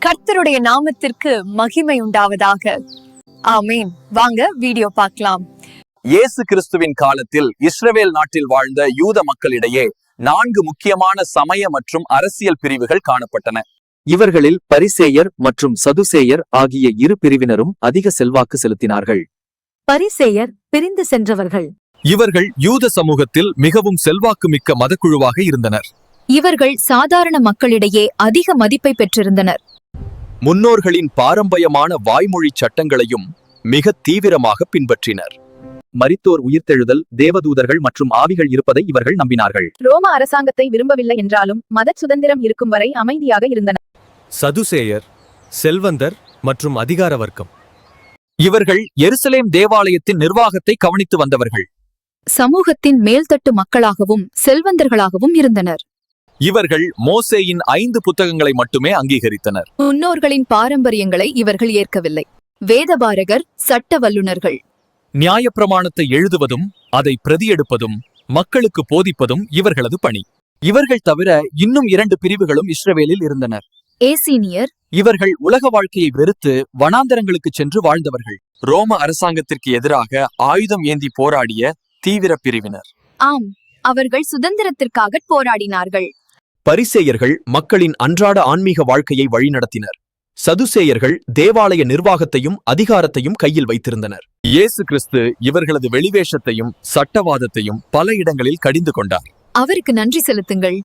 கர்த்தருடைய நாமத்திற்கு மகிமை உண்டாவதாக. ஆமேன். வாங்க வீடியோ பார்க்கலாம். இயேசு கிறிஸ்துவின் காலத்தில் இஸ்ரவேல் நாட்டில் வாழ்ந்த யூத மக்களிடையே 4 முக்கியமான சமய மற்றும் அரசியல் பிரிவுகள் காணப்பட்டன. இவர்களில் பரிசேயர் மற்றும் சதுசேயர் ஆகிய இரு பிரிவினரும் அதிக செல்வாக்கு செலுத்தினார்கள். பரிசேயர் பிரிந்து சென்றவர்கள். இவர்கள் யூத சமூகத்தில் மிகவும் செல்வாக்குமிக்க மதக்குழுவாக இருந்தனர். இவர்கள் சாதாரண மக்களிடையே அதிக மதிப்பை பெற்றிருந்தனர். முன்னோர்களின் பாரம்பரியமான வாய்மொழி சட்டங்களையும் மிக தீவிரமாக பின்பற்றினர். மரித்தோர் உயிர்த்தெழுதல், தேவதூதர்கள் மற்றும் ஆவிகள் இருப்பதை இவர்கள் நம்பினார்கள். ரோம அரசாங்கத்தை விரும்பவில்லை என்றாலும் மத சுதந்திரம் இருக்கும் வரை அமைதியாக இருந்தனர். சதுசேயர் செல்வந்தர் மற்றும் அதிகார வர்க்கம். இவர்கள் எருசலேம் தேவாலயத்தின் நிர்வாகத்தை கவனித்து வந்தவர்கள். சமூகத்தின் மேல்தட்டு மக்களாகவும் செல்வந்தர்களாகவும் இருந்தனர். இவர்கள் மோசேயின் 5 புத்தகங்களை மட்டுமே அங்கீகரித்தனர். முன்னோர்களின் பாரம்பரியங்களை இவர்கள் ஏற்கவில்லை. வேதபாரகர், சட்ட வல்லுநர்கள். நியாயப்பிரமாணத்தை எழுதுவதும் அதை பிரதியெடுப்பதும் மக்களுக்கு போதிப்பதும் இவர்களது பணி. இவர்கள் தவிர இன்னும் 2 பிரிவுகளும் இஸ்ரவேலில் இருந்தனர். ஏசீனியர். இவர்கள் உலக வாழ்க்கையை வெறுத்து வனாந்தரங்களுக்கு சென்று வாழ்ந்தவர்கள். ரோம அரசாங்கத்திற்கு எதிராக ஆயுதம் ஏந்தி போராடிய தீவிர பிரிவினர். ஆம், அவர்கள் சுதந்திரத்திற்காக போராடினார்கள். பரிசேயர்கள் மக்களின் அன்றாட ஆன்மீக வாழ்க்கையை வழிநடத்தினர். சதுசேயர்கள் தேவாலய நிர்வாகத்தையும் அதிகாரத்தையும் கையில் வைத்திருந்தனர். இயேசு கிறிஸ்து இவர்களது வெளிவேஷத்தையும் சட்டவாதத்தையும் பல இடங்களில் கடிந்து கொண்டார். அவருக்கு நன்றி செலுத்துங்கள்.